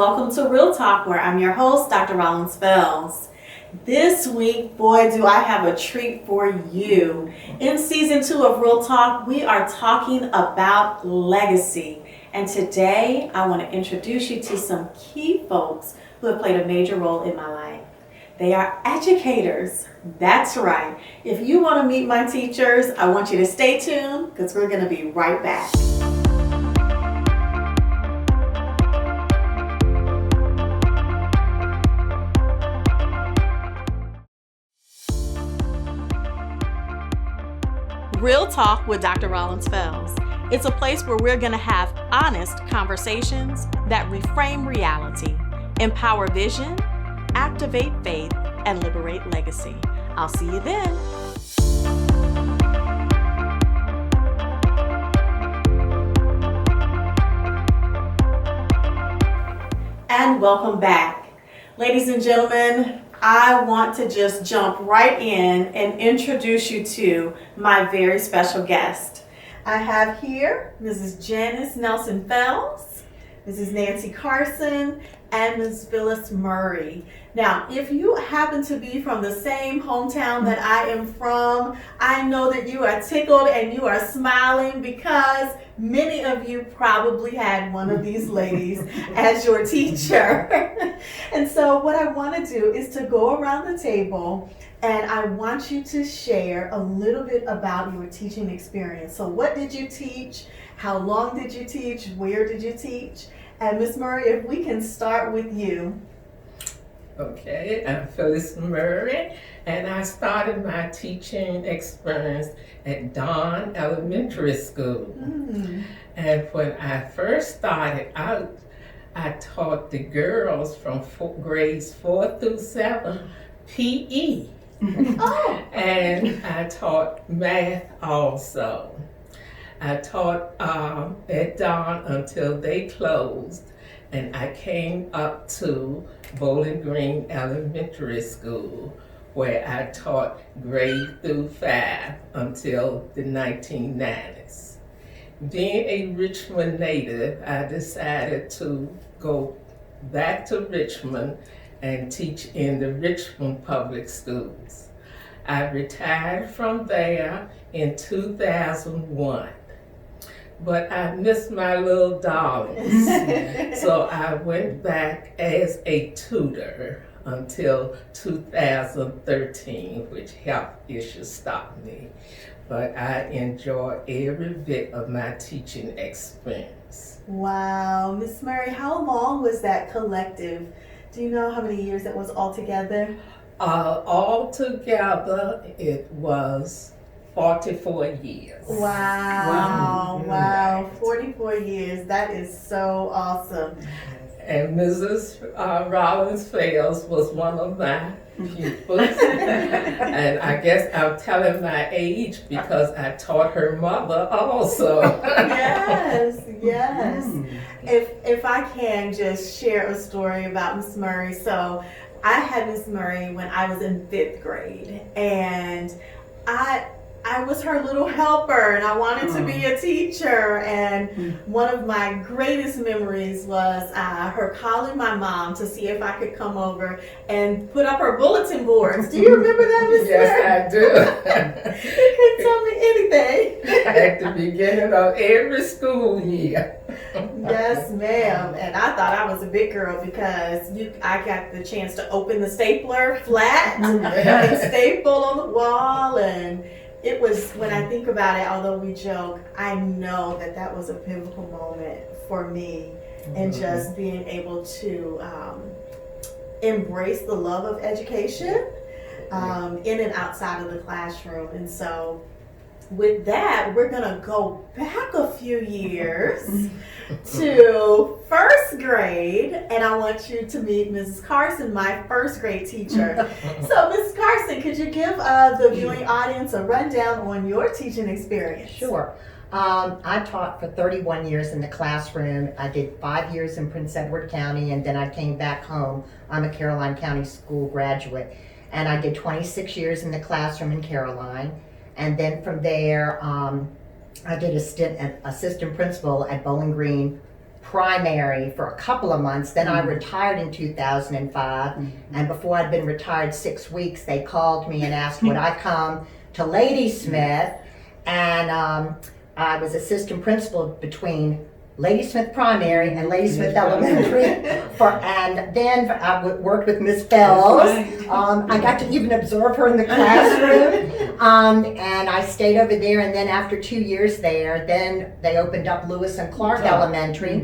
welcome to Real Talk, where I'm your host, Dr. Rollins Fells. This week, boy, do I have a treat for you. In season 2 of Real Talk, we are talking about legacy. And today, I want to introduce you to some key folks who have played a major role in my life. They are educators. That's right. If you want to meet my teachers, I want you to stay tuned because we're going to be right back. Real Talk with Dr. Rollins Fells. It's a place where we're going to have honest conversations that reframe reality, empower vision, activate faith, and liberate legacy. I'll see you then. And welcome back. Ladies and gentlemen, I want to just jump right in and introduce you to my very special guest. I have here Mrs. Janice Nelson Fells, Mrs. Nancy Carson, and Ms. Phyllis Murray. Now, if you happen to be from the same hometown that I am from, I know that you are tickled and you are smiling because many of you probably had one of these ladies as your teacher. And so what I want to do is to go around the table and I want you to share a little bit about your teaching experience. So what did you teach? How long did you teach? Where did you teach? And Ms. Murray, if we can start with you. Okay, I'm Phyllis Murray, and I started my teaching experience at Dawn Elementary School. And when I first started out, I taught the girls from grades 4 through 7 PE. Oh. And I taught math also. I taught at Dawn until they closed, and I came up to Bowling Green Elementary School, where I taught grade through 5 until the 1990s. Being a Richmond native, I decided to go back to Richmond and teach in the Richmond Public Schools. I retired from there in 2001. But I missed my little darlings. So I went back as a tutor until 2013, which health issues stopped me. But I enjoy every bit of my teaching experience. Wow. Ms. Murray, how long was that collective? Do you know how many years it was altogether? Altogether, it was 44 years. Wow. 44 years. That is so awesome. And Mrs. Rollins Fells was one of my pupils. And I guess I'm telling my age because I taught her mother also. Yes. If I can just share a story about Miss Murray. So I had Miss Murray when I was in 5th grade, and I was her little helper, and I wanted to be a teacher. And one of my greatest memories was her calling my mom to see if I could come over and put up her bulletin boards. Do you remember that, Miss Yes, I do. You couldn't tell me anything. At the beginning of every school year. Yes, ma'am. And I thought I was a big girl because I got the chance to open the stapler flat and staple on the wall. And it was, when I think about it, although we joke, I know that was a pivotal moment for me, and just being able to embrace the love of education in and outside of the classroom. And so with that, we're going to go back a few years to 1st grade, and I want you to meet Mrs. Carson, my 1st grade teacher. So, Mrs. Carson, could you give the viewing audience a rundown on your teaching experience? Sure. I taught for 31 years in the classroom. I did 5 years in Prince Edward County, and then I came back home. I'm a Caroline County School graduate, and I did 26 years in the classroom in Caroline. And then from there, I did a stint as assistant principal at Bowling Green primary for a couple of months. Then I retired in 2005. And before I'd been retired 6 weeks, they called me and asked would I come to Ladysmith. And I was assistant principal between Ladysmith Primary and Ladysmith Elementary, and then I worked with Miss Fells. I got to even observe her in the classroom, and I stayed over there. And then after 2 years there, then they opened up Lewis and Clark Elementary,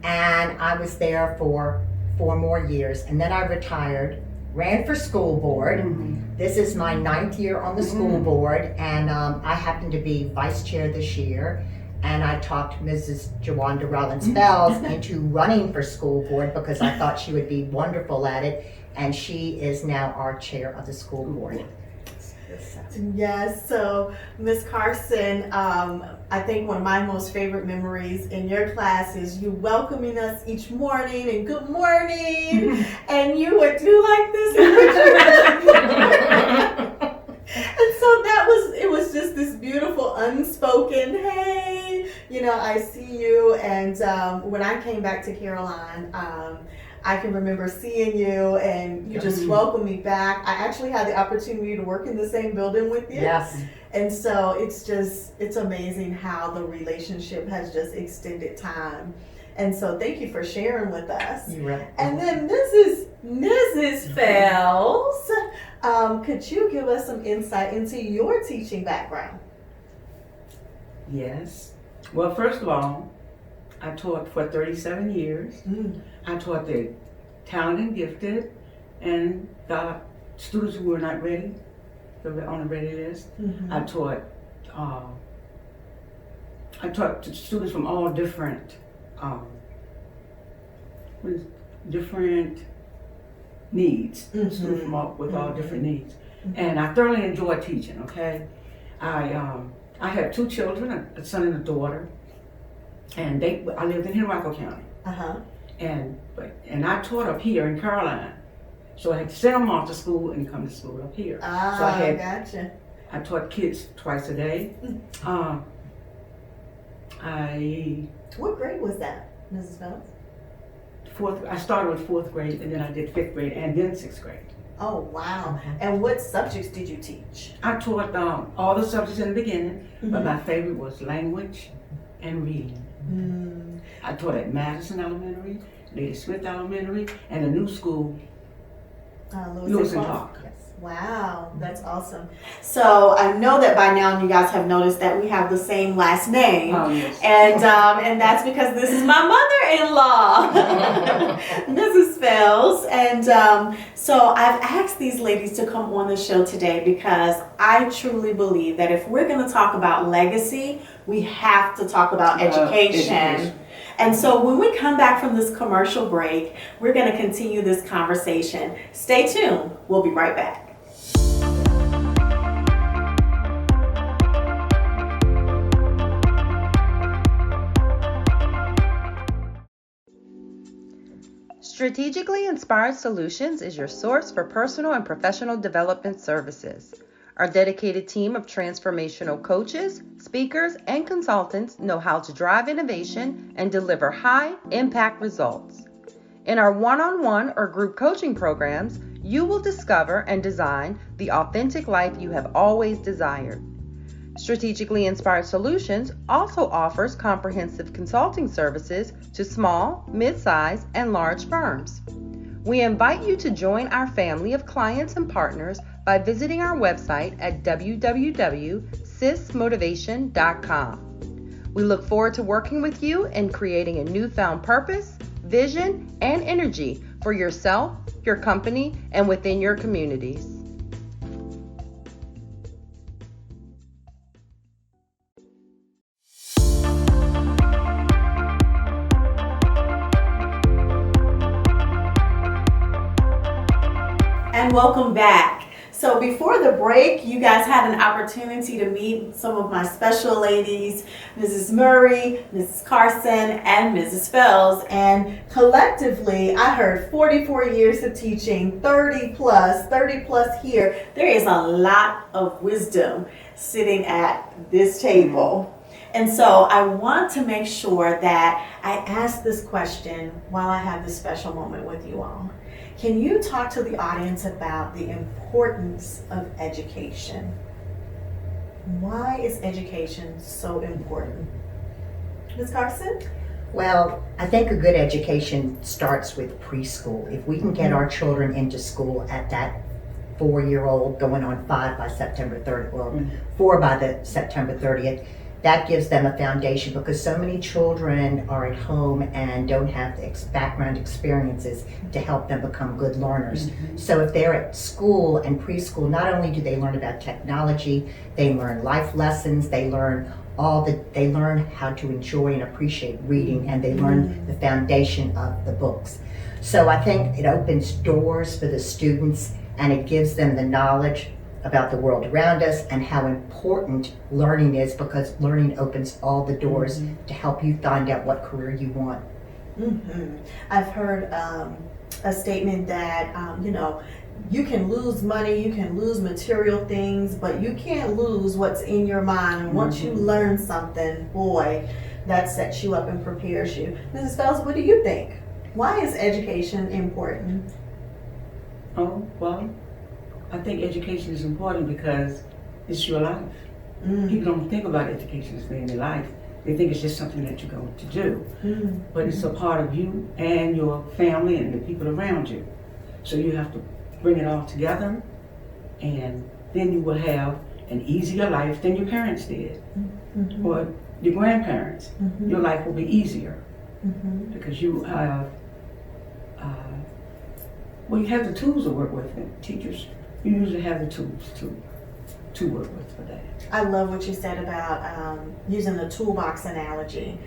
and I was there for 4 more years. And then I retired, ran for school board. This is my 9th year on the school board, and I happen to be vice chair this year. And I talked Mrs. Jawanda Rollins Fells into running for school board because I thought she would be wonderful at it. And she is now our chair of the school board. Yes, so Miss Carson, I think one of my most favorite memories in your class is you welcoming us each morning and good morning, and you would do like this and put your and so it was just this beautiful unspoken, hey, I see you. And when I came back to Caroline, I can remember seeing you and you just welcomed me back. I actually had the opportunity to work in the same building with you. Yes. And so it's amazing how the relationship has just extended time. And so thank you for sharing with us. You're right. And then Mrs. Fells, could you give us some insight into your teaching background? Yes. Well, first of all, I taught for 37 years. I taught the talented and gifted and the students who were not ready, they were on the ready list. I taught students from all different needs, students from with all different needs. And I thoroughly enjoyed teaching, okay? I had 2 children, a son and a daughter, and I lived in Henrico County. And I taught up here in Caroline. So I had to send them off to school and come to school up here. Gotcha. I taught kids twice a day. What grade was that, Mrs. Fells? I started with 4th grade, and then I did 5th grade, and then 6th grade. Oh, wow. And what subjects did you teach? I taught all the subjects in the beginning, but my favorite was language and reading. I taught at Madison Elementary, Lady Smith Elementary, and a new school, Lewis and Clark. Wow, that's awesome. So I know that by now you guys have noticed that we have the same last name. Yes. And that's because this is my mother-in-law, Mrs. Fells. And so I've asked these ladies to come on the show today because I truly believe that if we're going to talk about legacy, we have to talk about education. And so when we come back from this commercial break, we're going to continue this conversation. Stay tuned. We'll be right back. Strategically Inspired Solutions is your source for personal and professional development services. Our dedicated team of transformational coaches, speakers, and consultants know how to drive innovation and deliver high-impact results. In our one-on-one or group coaching programs, you will discover and design the authentic life you have always desired. Strategically Inspired Solutions also offers comprehensive consulting services to small, mid-size, and large firms. We invite you to join our family of clients and partners by visiting our website at www.sysmotivation.com. We look forward to working with you in creating a newfound purpose, vision, and energy for yourself, your company, and within your communities. And welcome back. So before the break, you guys had an opportunity to meet some of my special ladies, Mrs. Murray, Mrs. Carson, and Mrs. Fells. And collectively, I heard 44 years of teaching, 30 plus here. There is a lot of wisdom sitting at this table. And so I want to make sure that I ask this question while I have this special moment with you all. Can you talk to the audience about the importance of education? Why is education so important? Ms. Carson? Well, I think a good education starts with preschool. If we can get our children into school at that 4-year-old going on 5 by September 30th, well, 4 by the September 30th, that gives them a foundation, because so many children are at home and don't have the background experiences to help them become good learners. So if they're at school and preschool, not only do they learn about technology, they learn life lessons, they learn how to enjoy and appreciate reading, and they learn the foundation of the books. So I think it opens doors for the students, and it gives them the knowledge about the world around us and how important learning is, because learning opens all the doors to help you find out what career you want. I've heard a statement that, you can lose money, you can lose material things, but you can't lose what's in your mind. And once you learn something, boy, that sets you up and prepares you. Mrs. Fells, what do you think? Why is education important? Oh, well, I think education is important because it's your life. People don't think about education as being their life. They think it's just something that you're going to do. But it's a part of you and your family and the people around you. So you have to bring it all together, and then you will have an easier life than your parents did, or your grandparents. Your life will be easier because you have, you have the tools to work with. And teachers, you usually have the tools to work with for that. I love what you said about using the toolbox analogy,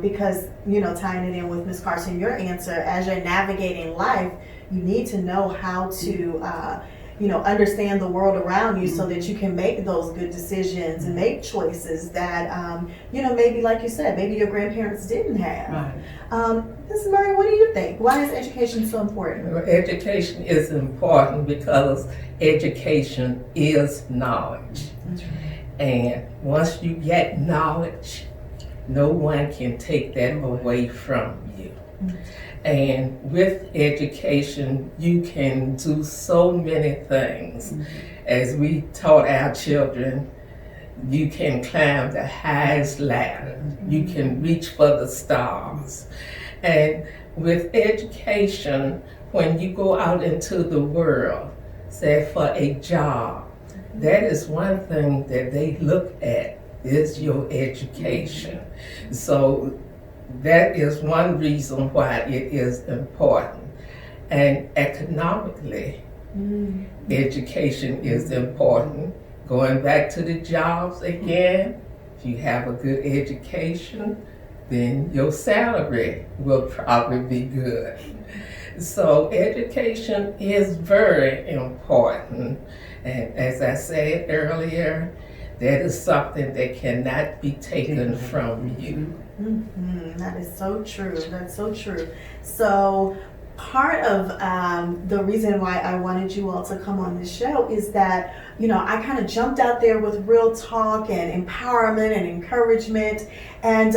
because, tying it in with Ms. Carson, your answer, as you're navigating life, you need to know how to, understand the world around you so that you can make those good decisions and make choices that, maybe like you said, maybe your grandparents didn't have. Right. Ms. Murray, what do you think? Why is education so important? Well, education is important because education is knowledge. And once you get knowledge, no one can take that away from you. And with education, you can do so many things. As we taught our children, you can climb the highest ladder. You can reach for the stars. And with education, when you go out into the world, say for a job, that is one thing that they look at, is your education. So that is one reason why it is important. And economically, education is important. Going back to the jobs again, if you have a good education, then your salary will probably be good. So education is very important. And as I said earlier, that is something that cannot be taken from you. That is so true. That's so true. So part of the reason why I wanted you all to come on this show is that, I kind of jumped out there with real talk and empowerment and encouragement. And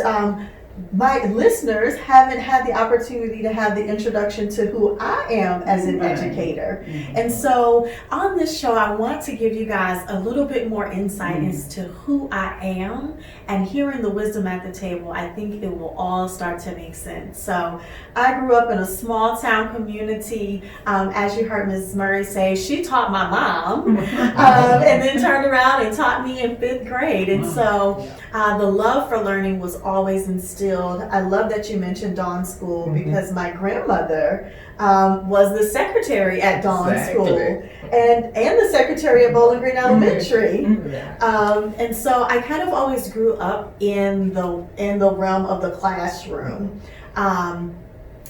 my listeners haven't had the opportunity to have the introduction to who I am as an educator. And so on this show, I want to give you guys a little bit more insight as to who I am, and hearing the wisdom at the table, I think it will all start to make sense. So I grew up in a small town community. As you heard Mrs. Murray say, she taught my mom and then turned around and taught me in 5th grade. And so the love for learning was always instilled. I love that you mentioned Dawn School, because my grandmother was the secretary at Dawn School and the secretary at Bowling Green Elementary. And so I kind of always grew up in the realm of the classroom.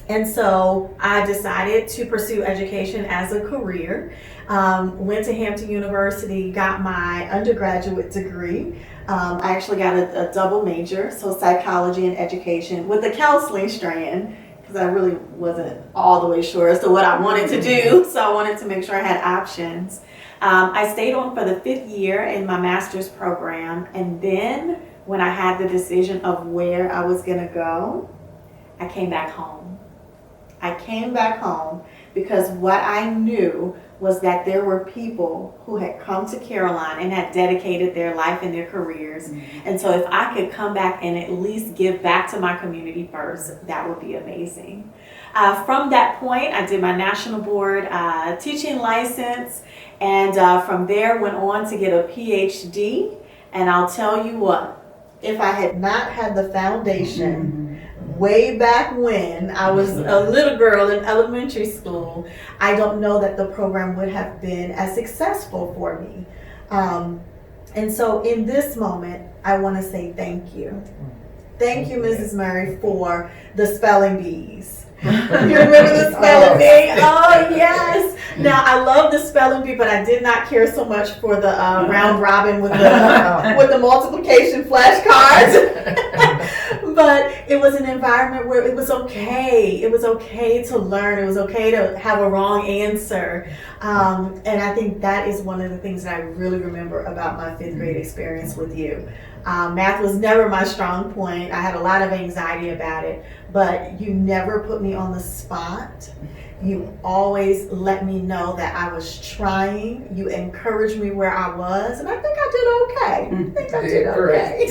And so I decided to pursue education as a career. Went to Hampton University, got my undergraduate degree. I actually got a double major, so psychology and education with the counseling strand, because I really wasn't all the way sure as to what I wanted to do, so I wanted to make sure I had options. I stayed on for the 5th year in my master's program, and then when I had the decision of where I was going to go, I came back home. I came back home because what I knew was that there were people who had come to Caroline and had dedicated their life and their careers. And so if I could come back and at least give back to my community first, that would be amazing. From that point, I did my national board teaching license, and from there went on to get a PhD. And I'll tell you what, if I had not had the foundation way back when I was a little girl in elementary school, I don't know that the program would have been as successful for me. And so in this moment, I want to say thank you. Thank you, Mrs. Murray, for the spelling bees. You remember the spelling bee? Oh, yes. Now, I love the spelling bee, but I did not care so much for the round robin with the multiplication flashcards. But it was an environment where it was okay. It was okay to learn. It was okay to have a wrong answer. And I think that is one of the things that I really remember about my 5th grade experience with you. Math was never my strong point. I had a lot of anxiety about it, but you never put me on the spot. You always let me know that I was trying. You encouraged me where I was, and I think I did okay. I think I did okay.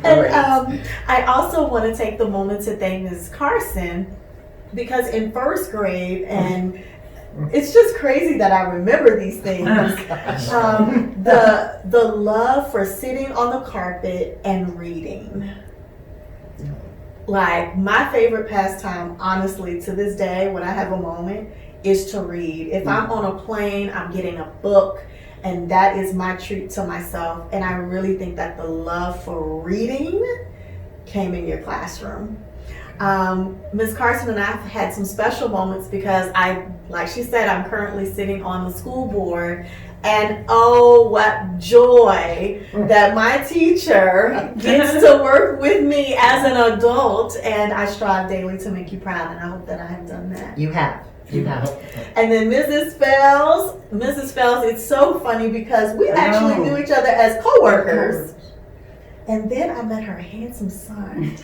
And I also want to take the moment to thank Ms. Carson, because in 1st grade, and it's just crazy that I remember these things. The love for sitting on the carpet and reading. Like, my favorite pastime, honestly, to this day, when I have a moment, is to read. If I'm on a plane, I'm getting a book, and that is my treat to myself. And I really think that the love for reading came in your classroom. Ms. Carson and I have had some special moments because like she said, I'm currently sitting on the school board, and oh, what joy that my teacher gets to work with me as an adult, and I strive daily to make you proud, and I hope that I have done that. You have. And then Mrs. Fells, it's so funny because we actually knew each other as co-workers. And then I met her handsome son.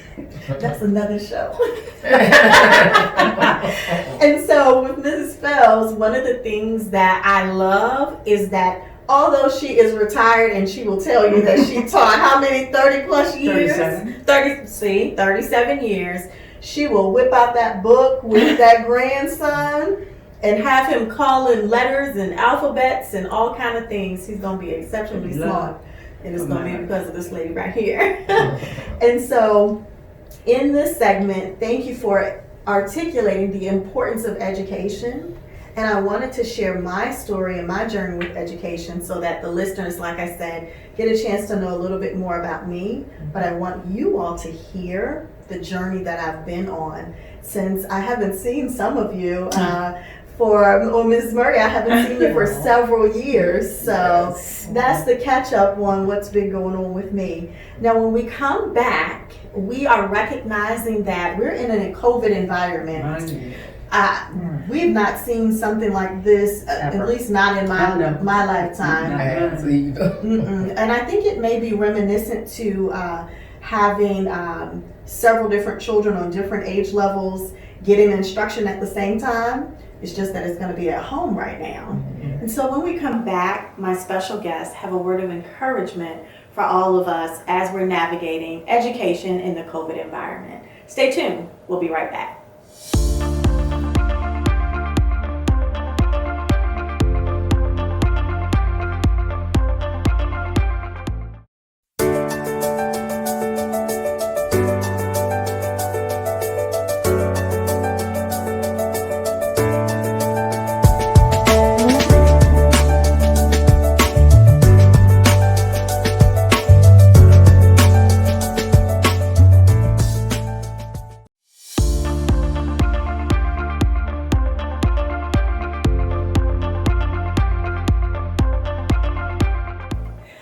That's another show. And so with Mrs. Fells, one of the things that I love is that although she is retired, and she will tell you that she taught how many 30 plus years? 37 years. She will whip out that book with that grandson and have him calling letters and alphabets and all kind of things. He's going to be exceptionally smart. And it's going to be because of this lady right here. And so in this segment, thank you for articulating the importance of education. And I wanted to share my story and my journey with education so that the listeners, like I said, get a chance to know a little bit more about me. But I want you all to hear the journey that I've been on, since I haven't seen some of you Ms. Murray, I haven't seen you for several years, so that's the catch up on what's been going on with me. Now, when we come back, we are recognizing that we're in a COVID environment. We've not seen something like this, at least not in my lifetime. And I think it may be reminiscent to having several different children on different age levels getting instruction at the same time. It's just that it's going to be at home right now. And so when we come back, my special guests have a word of encouragement for all of us as we're navigating education in the COVID environment. Stay tuned. We'll be right back.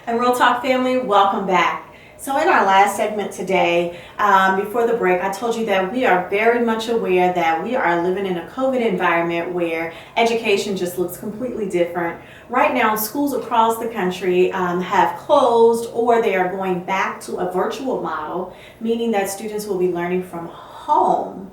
And Real Talk family, welcome back. So in our last segment today, before the break, I told you that we are very much aware that we are living in a COVID environment where education just looks completely different. Right now, schools across the country have closed, or they are going back to a virtual model, meaning that students will be learning from home.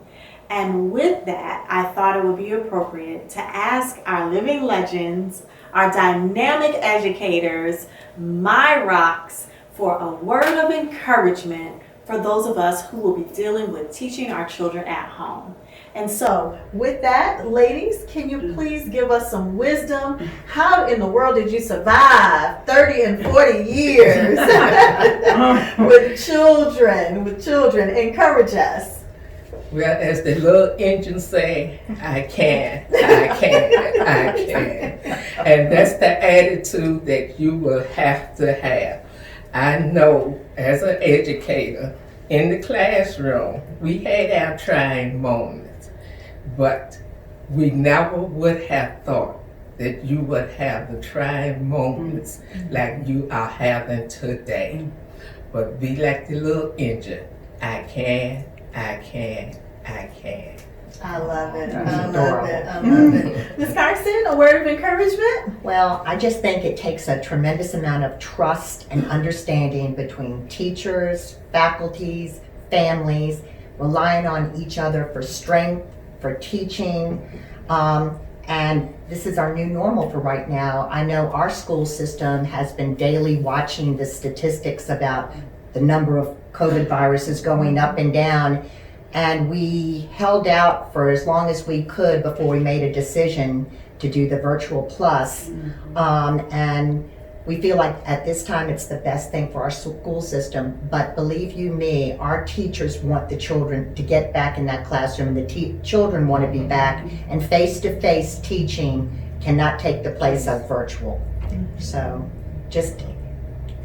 And with that, I thought it would be appropriate to ask our living legends, our dynamic educators, my rocks, for a word of encouragement for those of us who will be dealing with teaching our children at home. And so with that, ladies, can you please give us some wisdom? How in the world did you survive 30 and 40 years with children? Encourage us. Well, as the little engine say, I can. And that's the attitude that you will have to have. I know as an educator in the classroom, we had our trying moments, but we never would have thought that you would have the trying moments like you are having today. But be like the little engine. I can. I love it. I love it. Ms. Carson, a word of encouragement? Well, I just think it takes a tremendous amount of trust and understanding between teachers, faculties, families, relying on each other for strength, for teaching. And this is our new normal for right now. I know our school system has been daily watching the statistics about the number of COVID viruses going up and down. And we held out for as long as we could before we made a decision to do the virtual plus. And we feel like at this time it's the best thing for our school system. But believe you me, our teachers want the children to get back in that classroom, and the children want to be back. And face-to-face teaching cannot take the place of virtual. So just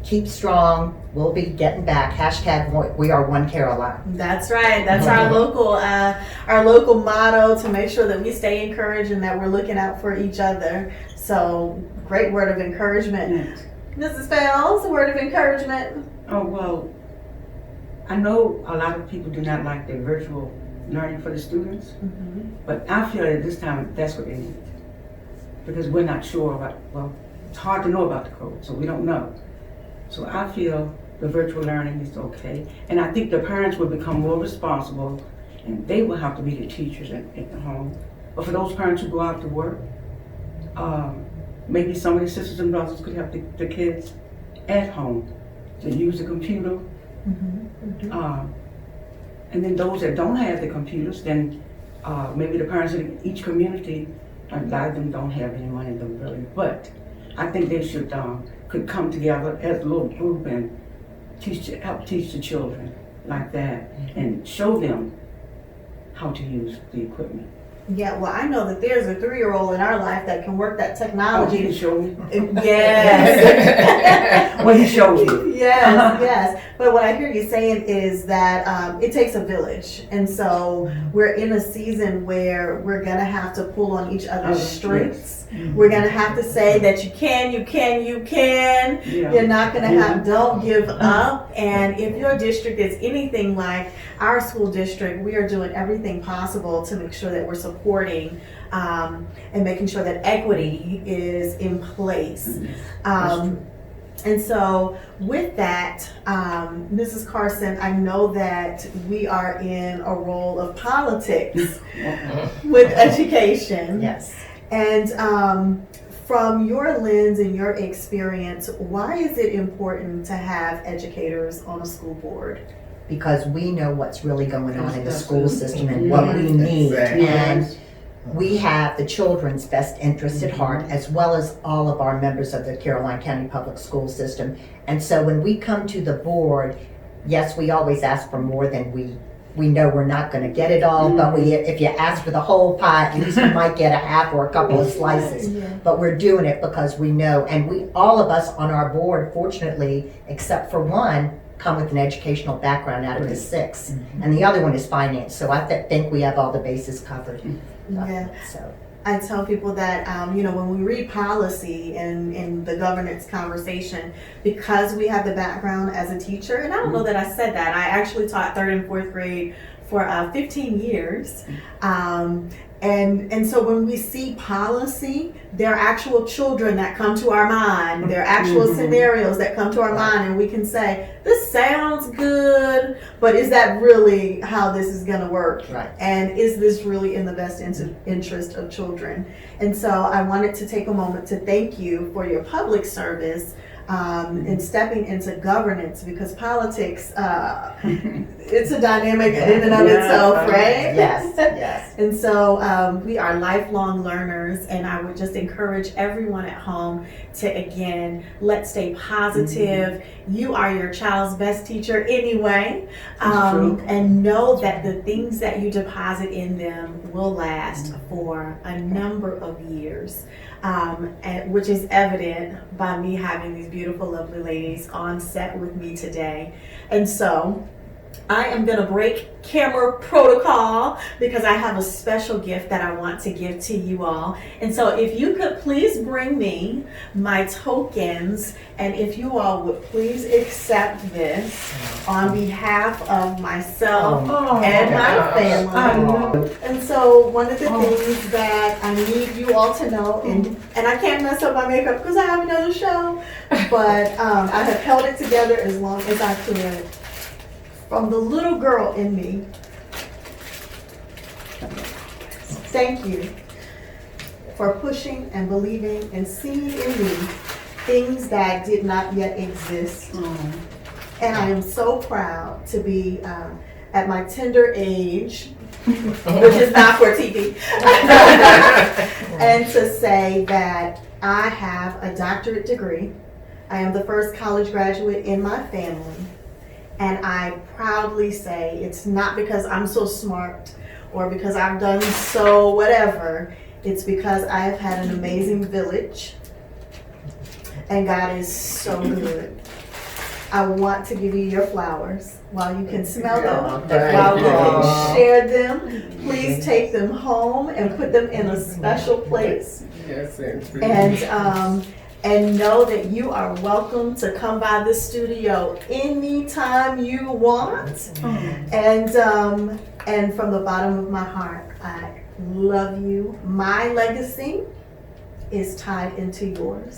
keep strong. We'll be getting back. Hashtag we are one Caroline. That's right. That's our local motto, to make sure that we stay encouraged and that we're looking out for each other. So great word of encouragement. Mrs. Fells, a word of encouragement. Oh, well, I know a lot of people do not like the virtual learning for the students, but I feel at this time that's what they need, because we're not sure about, well, it's hard to know about the code, so we don't know. So I feel the virtual learning is okay. And I think the parents will become more responsible, and they will have to be the teachers at the home. But for those parents who go out to work, maybe some of the sisters and brothers could have the kids at home to use the computer. And then those that don't have the computers, then maybe the parents in each community, a lot of them don't have any money in them really, but I think they should could come together as a little group and help teach the children like that, and show them how to use the equipment. Yeah, well, I know that there's a 3-year-old in our life that can work that Oh, technology. he can show me? Yes. Well, he showed you. Yes. But what I hear you saying is that it takes a village. And so we're in a season where we're going to have to pull on each other's strengths. Yes. We're going to have to say that you can. Yeah. You're not going to have, don't give up. And if your district is anything like our school district, we are doing everything possible to make sure that we're supporting and making sure that equity is in place. And so with that, Mrs. Carson, I know that we are in a role of politics with education. Yes. And from your lens and your experience, why is it important to have educators on a school board? Because we know what's really going on in the school system and what we need. And we have the children's best interest at heart, as well as all of our members of the Caroline County Public School System. And so when we come to the board, yes, we always ask for more than we know we're not going to get it all, but if you ask for the whole pie, at least we might get a half or a couple of slices. But we're doing it because we know, and all of us on our board, fortunately, except for one, come with an educational background out of the 6, and the other one is finance. So I think we have all the bases covered. Yeah. So I tell people that, when we read policy and in the governance conversation, because we have the background as a teacher, and I don't know that I said that, I actually taught 3rd and 4th grade for 15 years. And so when we see policy, there are actual children that come to our mind. There are actual scenarios that come to our mind, and we can say, this sounds good, but is that really how this is going to work? Right. And is this really in the best interest of children? And so I wanted to take a moment to thank you for your public service in stepping into governance, because politics, it's a dynamic in and of itself, right? Yes, yes. And so we are lifelong learners, and I would just encourage everyone at home to, again, let's stay positive. You are your child's best teacher anyway, and know that the things that you deposit in them will last for a number of years. Which is evident by me having these beautiful, lovely ladies on set with me today. And so I am going to break camera protocol because I have a special gift that I want to give to you all. And so if you could please bring me my tokens, and if you all would please accept this on behalf of myself and my family. And so one of the things that I need you all to know, and I can't mess up my makeup because I have another show, but I have held it together as long as I could. From the little girl in me, thank you for pushing and believing and seeing in me things that did not yet exist. And I am so proud to be at my tender age, which is not for TV, and to say that I have a doctorate degree. I am the first college graduate in my family. And I proudly say it's not because I'm so smart or because I've done so whatever. It's because I have had an amazing village, and God is so good. I want to give you your flowers while you can smell them, while you can share them. Please take them home and put them in a special place. Yes, indeed. And know that you are welcome to come by the studio anytime you want. And from the bottom of my heart, I love you. My legacy is tied into yours.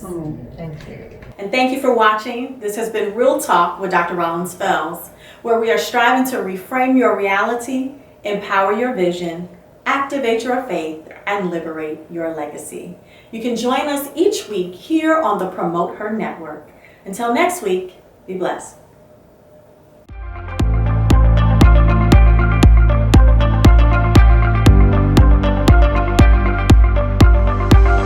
Thank you. And thank you for watching. This has been Real Talk with Dr. Rollins Fells, where we are striving to reframe your reality, empower your vision, activate your faith, and liberate your legacy. You can join us each week here on the Promote Her Network. Until next week, be blessed.